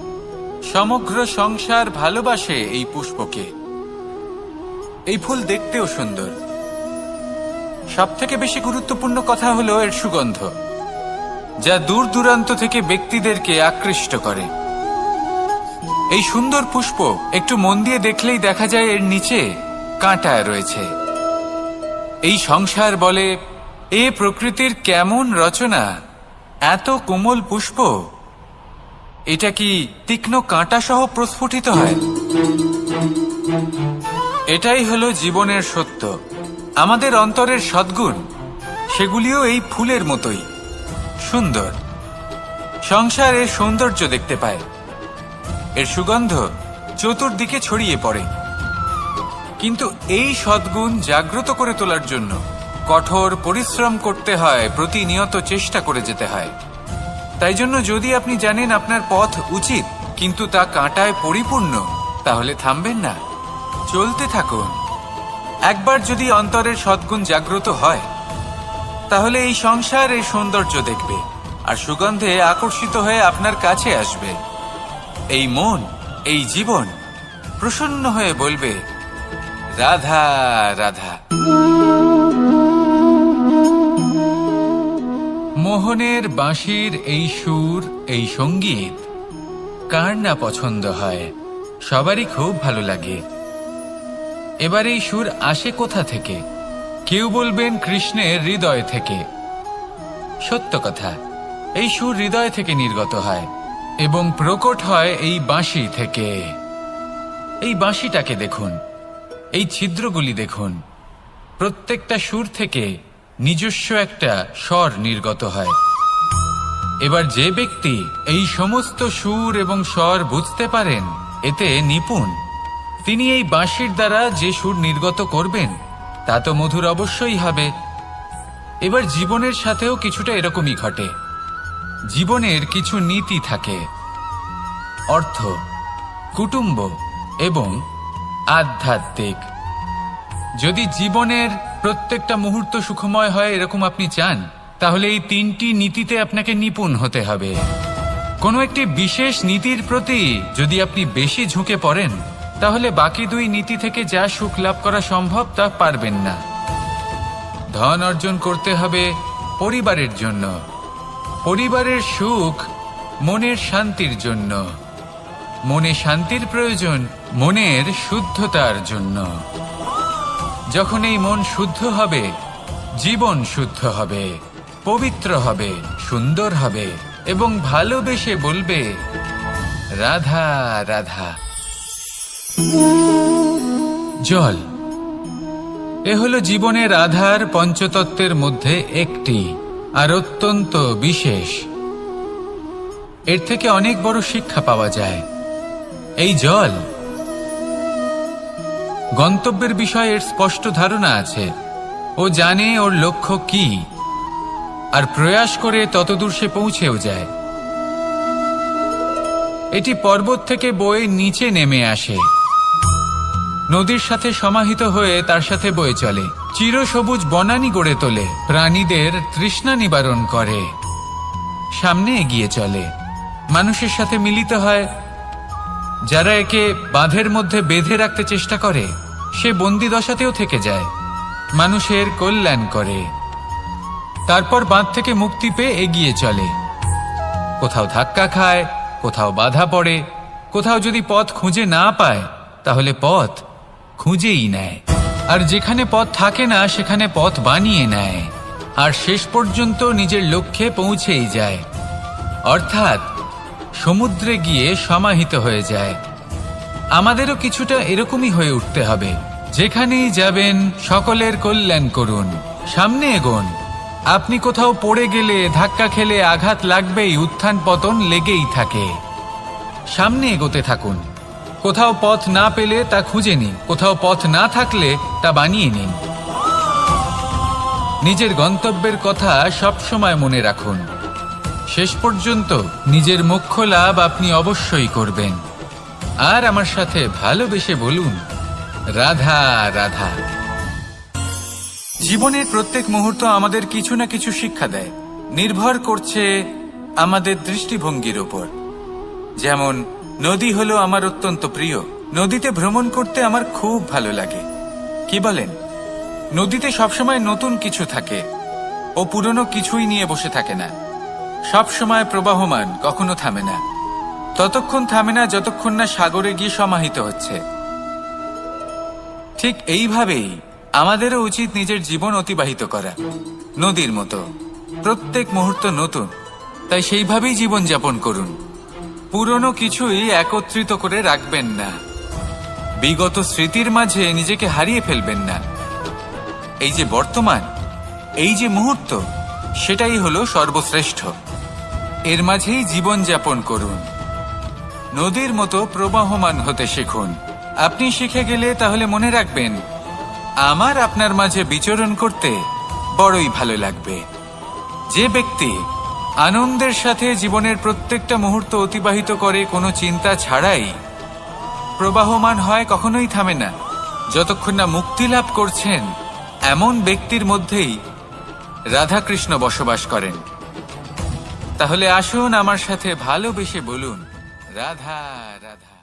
সমগ্র সংসার ভালোবাসে এই পুষ্পকে। এই ফুল দেখতেও সুন্দর। সবথেকে বেশি গুরুত্বপূর্ণ কথা হলো এর সুগন্ধ, যা দূর দূরান্ত থেকে ব্যক্তিদেরকে আকৃষ্ট করে। এই সুন্দর পুষ্প একটু মন দিয়ে দেখলেই দেখা যায় এর নিচে কাঁটা রয়েছে। এই সংসার বলে, এ প্রকৃতির কেমন রচনা, এত কোমল পুষ্প, এটা কি তীক্ষ্ণ কাঁটা সহ প্রস্ফুটিত হয়? এটাই হলো জীবনের সত্য। আমাদের অন্তরের সদ্গুণ, সেগুলিও এই ফুলের মতোই সুন্দর। সংসার এর সৌন্দর্য দেখতে পায়, এর সুগন্ধ চতুর্দিকে ছড়িয়ে পড়ে। কিন্তু এই সদ্গুণ জাগ্রত করে তোলার জন্য কঠোর পরিশ্রম করতে হয়, প্রতিনিয়ত চেষ্টা করে যেতে হয়। তাই জন্য যদি আপনি জানেন আপনার পথ উচিত কিন্তু তা কাঁটায় পরিপূর্ণ, তাহলে থামবেন না, চলতে থাকুন। একবার যদি অন্তরের সদ্গুণ জাগ্রত হয়, তাহলে এই সংসার এর সৌন্দর্য দেখবে আর সুগন্ধে আকর্ষিত হয়ে আপনার কাছে আসবে। এই মন, এই জীবন প্রসন্ন হয়ে বলবে, রাধা রাধা। মোহনের বাঁশির এই সুর, এই সঙ্গীত কার না পছন্দ হয়? সবারই খুব ভালো লাগে। এবার এই সুর আসে কোথা থেকে? কেউ বলবেন কৃষ্ণের হৃদয় থেকে। সত্য কথা, এই সুর হৃদয় থেকে নির্গত হয় এবং প্রকট হয় এই বাঁশি থেকে। এই বাঁশিটাকে দেখুন, এই ছিদ্রগুলি দেখুন, প্রত্যেকটা সুর থেকে নিজস্ব একটা স্বর নির্গত হয়। এবার যে ব্যক্তি এই সমস্ত সুর এবং স্বর বুঝতে পারেন, এতে নিপুণ, তিনি এই বাঁশির দ্বারা যে সুর নির্গত করবেন তা তো মধুর অবশ্যই হবে। এবার জীবনের সাথেও কিছুটা এরকমই ঘটে। জীবনের কিছু নীতি থাকে, অর্থ, কুটুম্ব এবং আধ্যাত্মিক। যদি জীবনের প্রত্যেকটা মুহূর্ত সুখময় হয় এরকম আপনি চান, তাহলে এই তিনটি নীতিতে আপনাকে নিপুণ হতে হবে। কোনো একটি বিশেষ নীতির প্রতি যদি আপনি বেশি ঝুঁকে পড়েন, তাহলে বাকি দুই নীতি থেকে যা সুখ লাভ করা সম্ভব তা পারবেন না। ধন অর্জন করতে হবে পরিবারের জন্য, পরিবারের সুখ মনের শান্তির জন্য, মনে শান্তির প্রয়োজন মনের শুদ্ধতার জন্য। যখন এই মন শুদ্ধ হবে, জীবন শুদ্ধ হবে, পবিত্র হবে, সুন্দর হবে এবং ভালোবেসে বলবে, রাধা রাধা। জল, এ হলো জীবনের আধার পঞ্চতত্ত্বের মধ্যে একটি, আর অত্যন্ত বিশেষ। এর থেকে অনেক বড় শিক্ষা পাওয়া যায়। এই জল, গন্তব্যের বিষয়ে এর স্পষ্ট ধারণা আছে। ও জানে ওর লক্ষ্য কি, আর প্রয়াস করে ততদূর সে পৌঁছেও যায়। এটি পর্বত থেকে বয়ে নিচে নেমে আসে। নদীর সাথে সমাহিত হয়ে তার সাথে বয়ে চলে, চিরসবুজ বনানী গড়ে তোলে, প্রাণীদের তৃষ্ণা নিবারণ করে, সামনে এগিয়ে চলে, মানুষের সাথে মিলিত হয়। যারা একে বাঁধের মধ্যে বেঁধে রাখতে চেষ্টা করে সে বন্দি দশাতেও থেকে যায়, মানুষের কল্যাণ করে। তারপর বাঁধ থেকে মুক্তি পেয়ে এগিয়ে চলে, কোথাও ধাক্কা খায়, কোথাও বাধা পড়ে, কোথাও যদি পথ খুঁজে না পায় তাহলে পথ খুঁজেই নেয়, আর যেখানে পথ থাকে না সেখানে পথ বানিয়ে নেয়, আর শেষ পর্যন্ত নিজের লক্ষ্যে পৌঁছেই যায়, অর্থাৎ সমুদ্রে গিয়ে সমাহিত হয়ে যায়। আমাদেরও কিছুটা এরকমই হয়ে উঠতে হবে। যেখানেই যাবেন সকলের কল্যাণ করুন, সামনে এগোন। আপনি কোথাও পড়ে গেলে, ধাক্কা খেলে আঘাত লাগবেই, উত্থান পতন লেগেই থাকে। সামনে এগোতে থাকুন। কোথাও পথ না পেলে তা খুঁজে নিন, কোথাও পথ না থাকলে তা বানিয়ে নিন। নিজের গন্তব্যের কথা সবসময় মনে রাখুন। শেষ পর্যন্ত নিজের মোক্ষ লাভ আপনি অবশ্যই করবেন। আর আমার সাথে ভালোবেসে বলুন, রাধা রাধা। জীবনের প্রত্যেক মুহূর্ত আমাদের কিছু না কিছু শিক্ষা দেয়, নির্ভর করছে আমাদের দৃষ্টিভঙ্গির উপর। যেমন নদী হলো আমার অত্যন্ত প্রিয়, নদীতে ভ্রমণ করতে আমার খুব ভালো লাগে। কি বলেন? নদীতে সবসময় নতুন কিছু থাকে, ও পুরনো কিছুই নিয়ে বসে থাকে না, সবসময় প্রবাহমান, কখনো থামে না। ততক্ষণ থামে না যতক্ষণ না সাগরে গিয়ে সমাহিত হচ্ছে। ঠিক এইভাবেই আমাদেরও উচিত নিজের জীবন অতিবাহিত করা, নদীর মতো। প্রত্যেক মুহূর্ত নতুন, তাই সেইভাবেই জীবন যাপন করুন। পুরনো কিছুই একত্রিত করে রাখবেন না, বিগত স্মৃতির মাঝে নিজেকে হারিয়ে ফেলবেন না। এই যে বর্তমান, এই যে মুহূর্ত, সেটাই হলো সর্বশ্রেষ্ঠ। এর মাঝেই জীবন যাপন করুন, নদীর মতো প্রবাহমান হতে শিখুন। আপনি শিখে গেলে তাহলে মনে রাখবেন, আমার আপনার মাঝে বিচরণ করতে বড়ই ভালো লাগবে। যে ব্যক্তি আনন্দের সাথে জীবনের প্রত্যেকটা মুহূর্ত অতিবাহিত করে কোনো চিন্তা ছাড়াই, প্রবাহমান হয়, কখনোই থামে না, যতক্ষণ না মুক্তি লাভ করছেন, এমন ব্যক্তির মধ্যেই রাধাকৃষ্ণ বসবাস করেন। তাহলে আসুন আমার সাথে ভালোবেসে বলুন, রাধা রাধা।